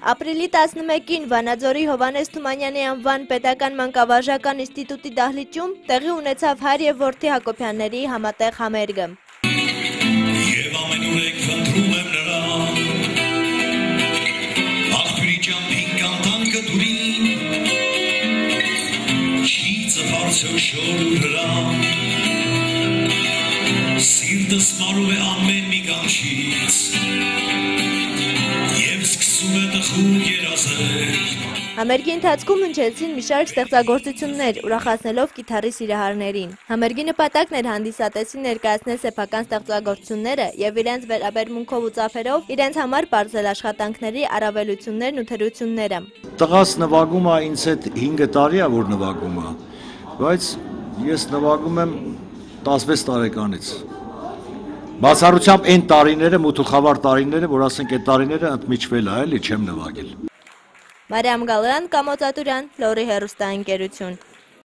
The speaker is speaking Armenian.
Ապրիլի 11-ին Վանաձորի Հովհաննես Թումանյանի անվան պետական մանկավարժական ինստիտուտի դահլիճում տեղի ունեցավ հայր և որդի Հակոբյանների համատեղ համերգը։ Եվ ամենուրեք խնդրում եմ նրան, աղբյուրի ճամփին կանտանքը դուրին, չի ծվարցը շորու հրան, սիրտս մարում է ամեն մի կանչից, Համերգի ընթացքում հնչեցին մի շարք ստեղծագործություններ, ուրախացնելով կիթառի սիրահարներին։ Համերգի նպատակն էր հանդիսատեսին ներկայացնել սեփական ստեղծագործությունները եւ իրենց վերաբերմունքով ու ծափերով իրենց համար բարձել աշխատանքների առավելություններն ու թերությունները։ Տղաս նվագում է ինձ հետ 5 տարի է որ նվագում է, բայց ես նվագում եմ 16 տարեկանից։ Բացառությամբ այն տարիները, մութուխավար տարիները, որ ասենք այդ տարիները ընդմիջվել է, էլի չեմ նվագել։ Մարիամ Գալյան, Կամո Ծատուրյան, Լորի հեռուստաընկերություն։